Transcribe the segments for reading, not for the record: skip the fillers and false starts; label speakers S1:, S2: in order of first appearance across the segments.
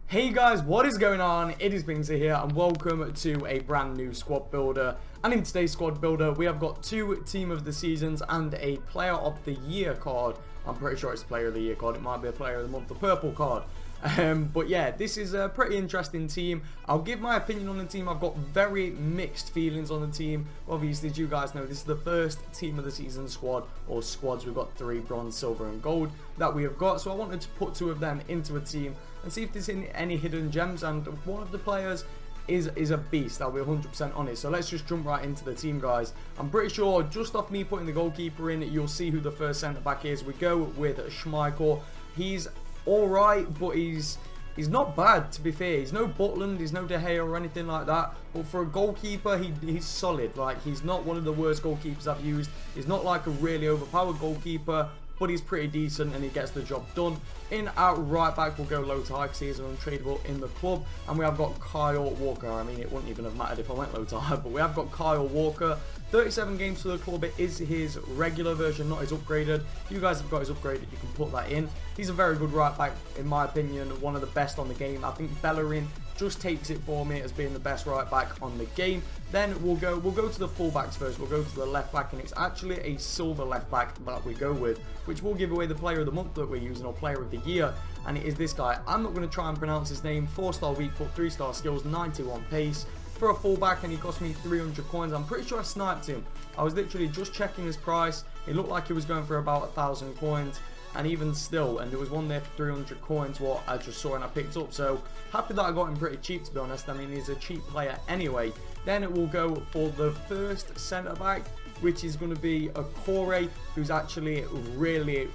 S1: Hey guys, what is going on? It is Bingzy here and welcome to a brand new squad builder. And in today's squad builder we have got two team of the seasons and a player of the year card. I'm pretty sure it's a player of the year card. It might be a player of the month, the purple card. But yeah, this is a pretty interesting team. I'll give my opinion on the team. I've got very mixed feelings on the team. Obviously, as you guys know, this is the first team of the season squad, or squads. We've got 3 bronze, silver and gold that we have got. So I wanted to put 2 of them into a team and see if there's any hidden gems. And one of the players is a beast. I'll be 100% honest. So let's just jump right into the team, guys. I'm pretty sure just off me putting the goalkeeper in, you'll see who the first centre back is. We go with Schmeichel. He's alright, but he's not bad, to be fair. He's no Butland, he's no De Gea or anything like that, but for a goalkeeper he's solid. Like, he's not one of the worst goalkeepers I've used. He's not like a really overpowered goalkeeper, but he's pretty decent and he gets the job done. In our right back, we'll go low to high because he is an untradeable in the club. And we have got Kyle Walker. I mean, it wouldn't even have mattered if I went low to high, but we have got Kyle Walker. 37 games for the club. It is his regular version, not his upgraded. If you guys have got his upgraded, you can put that in. He's a very good right back, in my opinion, one of the best on the game. I think Bellerin just takes it for me as being the best right back on the game. Then we'll go to the full backs first. We'll go to the left back, and it's actually a silver left back that we go with, which will give away the player of the month that we're using, or player of the year, and it is this guy. I'm not going to try and pronounce his name. 4-star weak foot, 3-star skills, 91 pace for a fullback, and he cost me 300 coins. I'm pretty sure I sniped him. I was literally just checking his price. It looked like he was going for about 1,000 coins. And even still, and there was one there for 300 coins, what I just saw and I picked up. So happy that I got him pretty cheap, to be honest. I mean, he's a cheap player anyway. Then it will go for the first centre back, which is going to be a Corey, who's actually really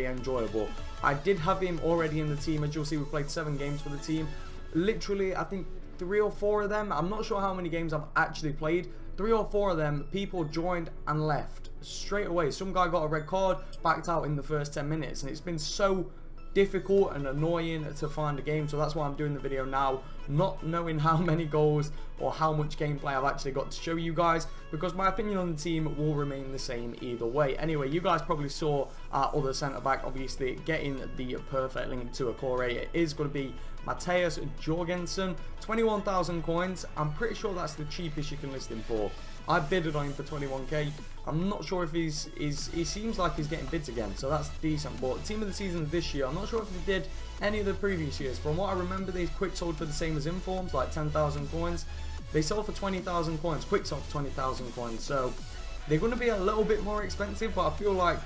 S1: enjoyable. I did have him already in the team. As you'll see, we played 7 games for the team. Literally, I think 3 or 4 of them, I'm not sure how many games I've actually played. 3 or 4 of them, people joined and left straight away. Some guy got a red card, backed out in the first 10 minutes, and it's been so difficult and annoying to find a game. So that's why I'm doing the video now, not knowing how many goals or how much gameplay I've actually got to show you guys, because my opinion on the team will remain the same either way. Anyway, you guys probably saw our other centre back, obviously getting the perfect link to a core. It is going to be Matthias Jorgensen, 21,000 coins. I'm pretty sure that's the cheapest you can list him for. I bidded on him for 21k. I'm not sure if he seems like he's getting bids again, so that's decent. But team of the season this year, I'm not sure if they did any of the previous years. From what I remember, they quick sold for the same as informs, like 10,000 coins. They sold for 20,000 coins, quick sold for 20,000 coins. So they're going to be a little bit more expensive, but I feel like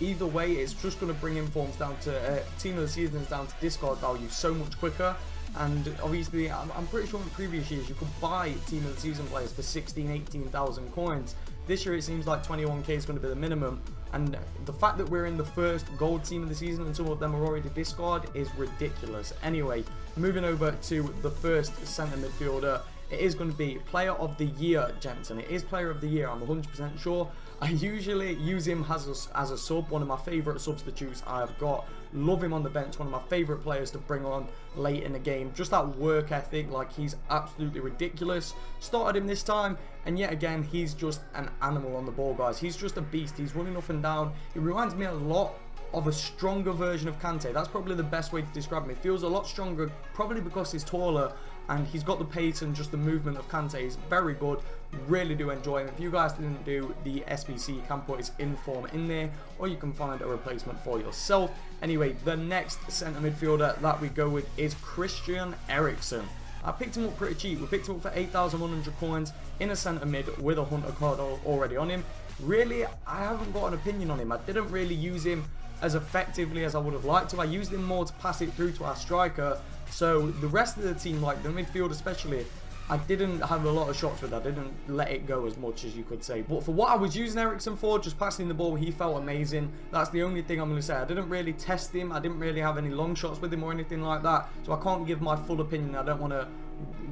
S1: either way, it's just going to bring informs down to team of the seasons down to discard value so much quicker. And obviously, I'm pretty sure in previous years you could buy team of the season players for 18,000 coins. This year it seems like 21k is going to be the minimum, and the fact that we're in the first gold team of the season and some of them are already discard is ridiculous. Anyway, moving over to the first centre midfielder, it is going to be player of the year, gents, and it is player of the year, I'm 100% sure. I usually use him as a sub, one of my favourite substitutes I've got. Love him on the bench, one of my favourite players to bring on late in the game. Just that work ethic, like, he's absolutely ridiculous. Started him this time, and yet again, he's just an animal on the ball, guys. He's just a beast. He's running up and down. He reminds me a lot of a stronger version of Kante. That's probably the best way to describe him. He feels a lot stronger, probably because he's taller and he's got the pace and just the movement of Kante. He's very good. Really do enjoy him. If you guys didn't do the SBC, you can put his inform in there, or you can find a replacement for yourself. Anyway, the next centre midfielder that we go with is Christian Eriksen. I picked him up pretty cheap. We picked him up for 8,100 coins in a centre mid with a hunter card already on him. Really, I haven't got an opinion on him. I didn't really use him as effectively as I would have liked to. I used him more to pass it through to our striker. So the rest of the team, like the midfield especially, I didn't have a lot of shots with. I didn't let it go as much as you could say. But for what I was using Eriksen for, just passing the ball, he felt amazing. That's the only thing I'm going to say. I didn't really test him. I didn't really have any long shots with him or anything like that. So I can't give my full opinion. I don't want to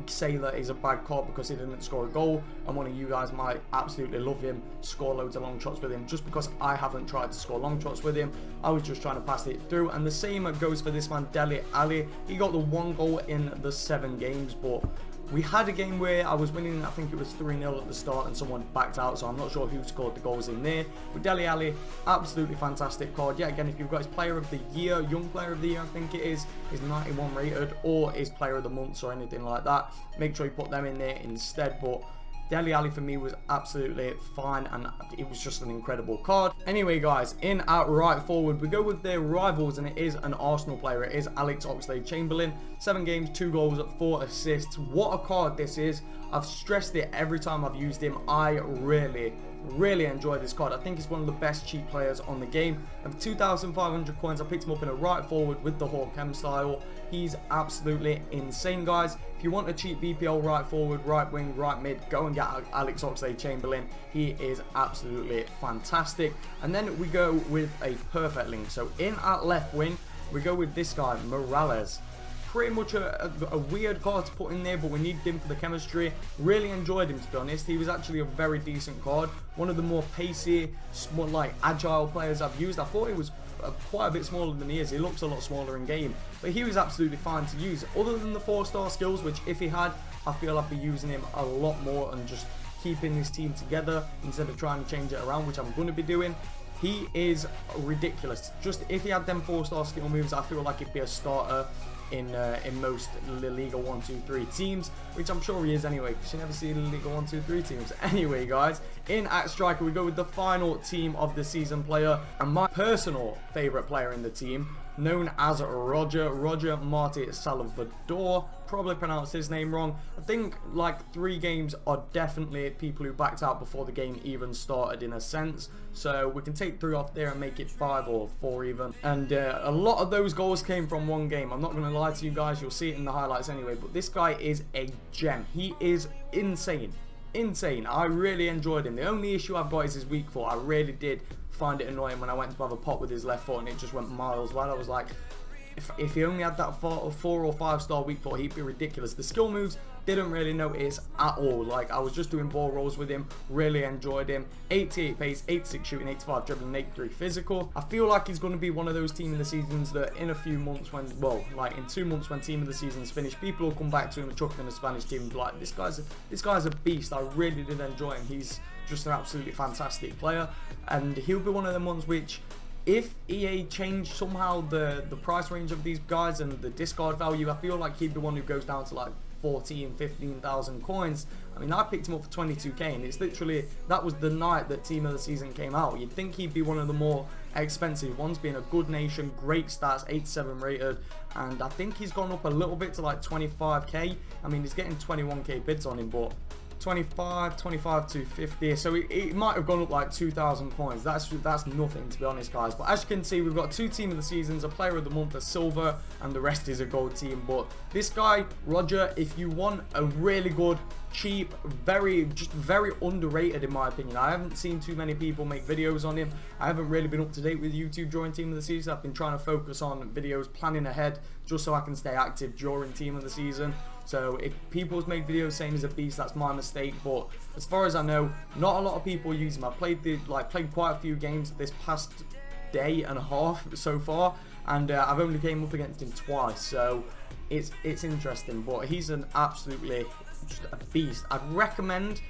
S1: say that he's a bad cop because he didn't score a goal, and one of you guys might absolutely love him, score loads of long shots with him. Just because I haven't tried to score long shots with him, I was just trying to pass it through. And the same goes for this man, Dele Alli. He got the 1 goal in the 7 games, but We had a game where I was winning, I think it was 3-0 at the start, and someone backed out, so I'm not sure who scored the goals in there. With Dele Alli, absolutely fantastic card. Yeah, again, if you've got his player of the year, young player of the year, I think it is 91 rated, or his player of the month or anything like that, make sure you put them in there instead. But Dele Alli for me was absolutely fine, and it was just an incredible card. Anyway, guys, in at right forward, we go with their rivals, and it is an Arsenal player. It is Alex Oxlade-Chamberlain. 7 games, 2 goals, 4 assists. What a card this is. I've stressed it every time I've used him. I really enjoy this card. I think he's one of the best cheap players on the game. Of 2,500 coins, I picked him up in a right forward with the Hawk M style. He's absolutely insane, guys. If you want a cheap BPL right forward, right wing, right mid, go and get Alex Oxlade-Chamberlain. He is absolutely fantastic. And then we go with a perfect link. So in at left wing, we go with this guy, Morales. Pretty much a weird card to put in there, but we needed him for the chemistry. Really enjoyed him, to be honest. He was actually a very decent card. One of the more pacey, more like agile players I've used. I thought he was quite a bit smaller than he is. He looks a lot smaller in game, but he was absolutely fine to use. Other than the 4-star skills, which if he had, I feel I'd be using him a lot more and just keeping this team together instead of trying to change it around, which I'm going to be doing. He is ridiculous. Just if he had them 4-star skill moves, I feel like he'd be a starter in most La Liga 1, 2, 3 teams, which I'm sure he is anyway, because you never see La Liga 1, 2, 3 teams. Anyway, guys, in at striker, we go with the final team of the season player, and my personal favourite player in the team, known as Roger Marti Salvador. Probably pronounced his name wrong. I think like 3 games are definitely people who backed out before the game even started, in a sense. So we can take 3 off there and make it 5 or 4 even. And a lot of those goals came from 1 game. I'm not going to lie to you guys. You'll see it in the highlights anyway. But this guy is a gem. He is insane. Insane. I really enjoyed him. The only issue I've got is his weak foot. I really did find it annoying when I went to have a pot with his left foot and it just went miles wide. I was like, if he only had that 4 or 5-star weak foot, he'd be ridiculous. The skill moves, didn't really notice at all. Like, I was just doing ball rolls with him, really enjoyed him. 88 pace, 86 shooting, 85 dribbling, 83 physical. I feel like he's going to be one of those team of the seasons that in a few months when, well, like in 2 months when team of the season's finished, people will come back to him and chuck him in the Spanish team and be like, this guy's a beast. I really did enjoy him. He's just an absolutely fantastic player, and he'll be one of the ones which, if EA changed somehow the price range of these guys and the discard value, I feel like he'd be one who goes down to like 14, 15,000 coins. I mean, I picked him up for 22k, and it's literally, that was the night that team of the season came out. You'd think he'd be one of the more expensive ones, being a good nation, great stats, 87 rated, and I think he's gone up a little bit to like 25k. I mean, he's getting 21k bids on him, but 25 to 50, so it might have gone up like 2,000 coins. That's nothing, to be honest, guys. But as you can see, we've got 2 team of the seasons, a player of the month, a silver, and the rest is a gold team. But this guy, Roger, if you want a really good, cheap, just very underrated in my opinion. I haven't seen too many people make videos on him. I haven't really been up to date with YouTube during team of the season. I've been trying to focus on videos, planning ahead, just so I can stay active during team of the season. So if people's made videos saying he's a beast, that's my mistake. But as far as I know, not a lot of people use him. I've played quite a few games this past day and a half so far, and I've only came up against him twice. So it's interesting. But he's an absolutely just a beast. I'd recommend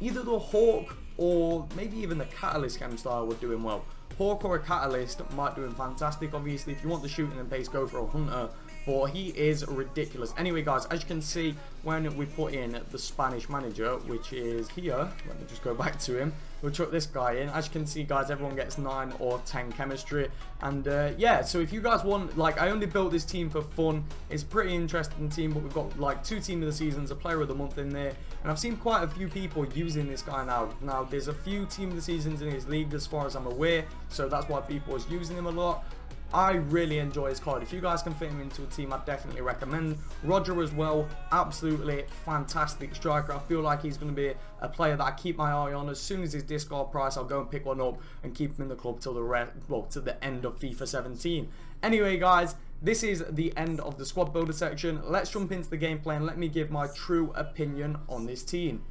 S1: either the Hawk or maybe even the Catalyst chem style would do him well. Hawk or a Catalyst might do him fantastic. Obviously, if you want the shooting and pace, go for a Hunter. But he is ridiculous. Anyway, guys, as you can see, when we put in the Spanish manager, which is here, let me just go back to him. We'll chuck this guy in. As you can see, guys, everyone gets 9 or 10 chemistry. And yeah, so if you guys want, like, I only built this team for fun. It's a pretty interesting team, but we've got like 2 team of the seasons, a player of the month in there. And I've seen quite a few people using this guy now. Now, there's a few team of the seasons in his league as far as I'm aware. So that's why people are using him a lot. I really enjoy his card. If you guys can fit him into a team, I'd definitely recommend. Roger as well, absolutely fantastic striker. I feel like he's going to be a player that I keep my eye on. As soon as his discard price, I'll go and pick one up and keep him in the club till to the end of FIFA 17. Anyway, guys, this is the end of the squad builder section. Let's jump into the gameplay and let me give my true opinion on this team.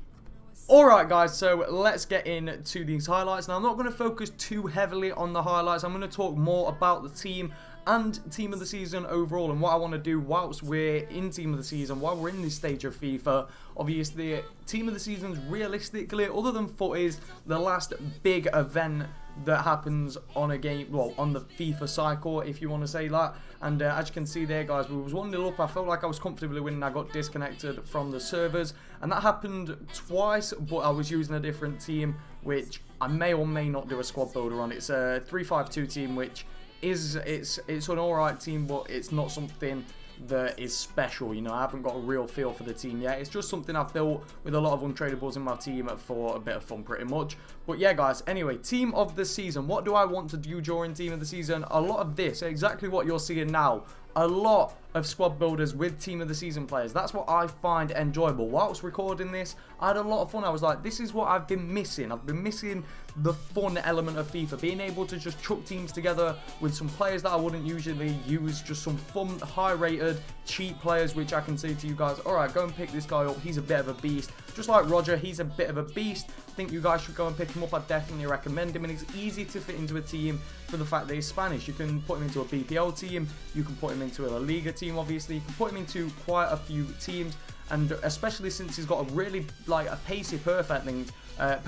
S1: Alright guys, so let's get into these highlights. Now I'm not going to focus too heavily on the highlights. I'm going to talk more about the team and team of the season overall. And what I want to do whilst we're in team of the season, while we're in this stage of FIFA, obviously team of the season's realistically, other than FUT, is the last big event that happens on a game, well, on the FIFA cycle, if you want to say that. And as you can see there, guys, we was 1-0 up. I felt like I was comfortably winning. I got disconnected from the servers, and that happened twice, but I was using a different team, which I may or may not do a squad builder on. It's a 3-5-2 team, which is it's an alright team, but it's not something that is special. You know, I haven't got a real feel for the team yet. It's just something I've built with a lot of untradables in my team for a bit of fun, pretty much. But yeah, guys, anyway, team of the season. What do I want to do during team of the season? A lot of this, exactly what you're seeing now. A lot of squad builders with team of the season players. That's what I find enjoyable. Whilst recording this, I had a lot of fun. I was like, this is what I've been missing. I've been missing the fun element of FIFA, being able to just chuck teams together with some players that I wouldn't usually use, just some fun, high rated, cheap players, which I can say to you guys, alright, go and pick this guy up. He's a bit of a beast. Just like Roger, he's a bit of a beast. I think you guys should go and pick him up. I definitely recommend him, and it's easy to fit into a team for the fact that he's Spanish. You can put him into a BPL team, you can put him into a La Liga team, obviously, you can put him into quite a few teams, and especially since he's got a really, like, a pacey perfect link, a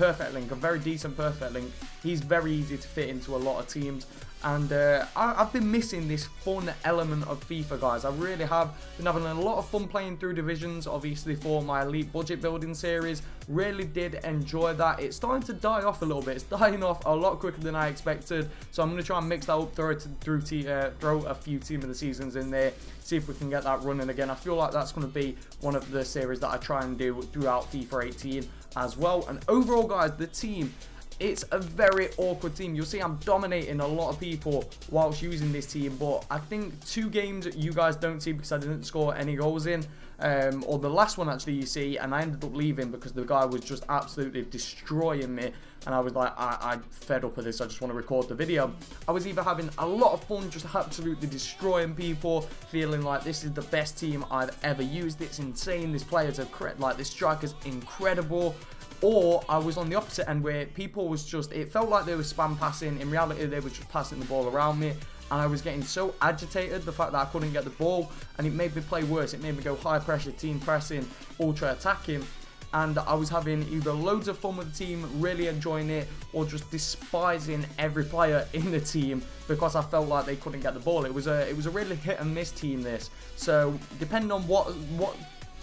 S1: very decent perfect link, he's very easy to fit into a lot of teams. And I've been missing this fun element of FIFA, guys. I really have been having a lot of fun playing through divisions, obviously, for my elite budget building series. Really did enjoy that. It's starting to die off a little bit. It's dying off a lot quicker than I expected. So I'm going to try and mix that up, throw a few team of the seasons in there, see if we can get that running again. I feel like that's going to be one of the series that I try and do throughout FIFA 18 as well. And overall, guys, the team, it's a very awkward team. You'll see I'm dominating a lot of people whilst using this team, but I think 2 games you guys don't see because I didn't score any goals in, or the last one actually you see, and I ended up leaving because the guy was just absolutely destroying me, and I was like, I'm fed up with this, I just want to record the video. I was either having a lot of fun just absolutely destroying people, feeling like this is the best team I've ever used, it's insane, this player's like, this striker's incredible. Or I was on the opposite end where people was just, it felt like they were spam passing. In reality, they were just passing the ball around me. And I was getting so agitated, the fact that I couldn't get the ball. And it made me play worse. It made me go high pressure, team pressing, ultra attacking. And I was having either loads of fun with the team, really enjoying it, or just despising every player in the team because I felt like they couldn't get the ball. It was a really hit and miss team, this. So depending on what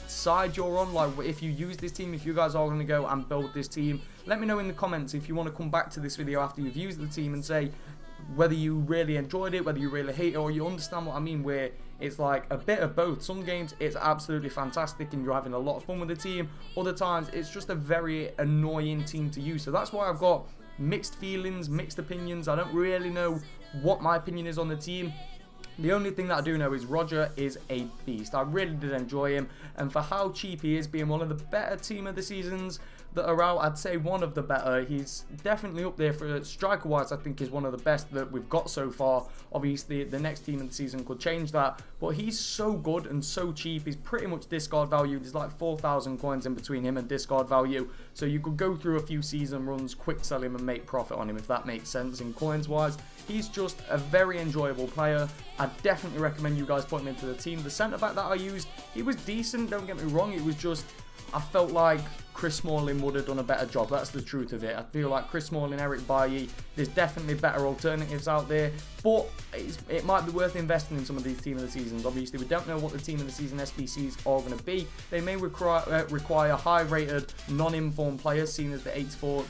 S1: side you're on, like if you use this team, if you guys are going to go and build this team, let me know in the comments if you want to come back to this video after you've used the team and say whether you really enjoyed it, whether you really hate it, or you understand what I mean, where it's like a bit of both. Some games it's absolutely fantastic and you're having a lot of fun with the team, other times it's just a very annoying team to use. So that's why I've got mixed feelings, mixed opinions. I don't really know what my opinion is on the team. The only thing that I do know is Roger is a beast. I really did enjoy him, and for how cheap he is, being one of the better team of the seasons that are out, I'd say one of the better. He's definitely up there for striker wise. I think he's one of the best that we've got so far. Obviously the next team of the season could change that, but he's so good and so cheap. He's pretty much discard value. There's like 4,000 coins in between him and discard value, so you could go through a few season runs, quick sell him and make profit on him, if that makes sense. In coins wise, he's just a very enjoyable player. I definitely recommend you guys put him into the team. The centre back that I used, he was decent, don't get me wrong. It was just, I felt like Chris Smalling would have done a better job. That's the truth of it. I feel like Chris Smalling, Eric Bailly, there's definitely better alternatives out there, but it might be worth investing in some of these team of the seasons. Obviously, we don't know what the team of the season SBCs are going to be. They may require high-rated, non-informed players, seen as the 84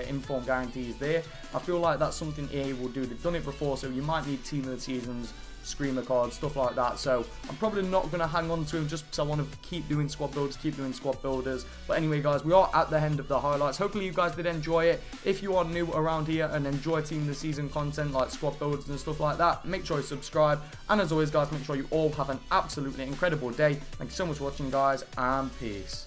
S1: informed guarantee is there. I feel like that's something EA will do. They've done it before, so you might need team of the seasons, screamer cards, stuff like that. So I'm probably not going to hang on to him just because I want to keep doing squad builders, But anyway, guys, we are at the end of the highlights. Hopefully you guys did enjoy it. If you are new around here and enjoy team of the season content like squad builders and stuff like that, make sure you subscribe. And as always, guys, make sure you all have an absolutely incredible day. Thank you so much for watching, guys, and peace.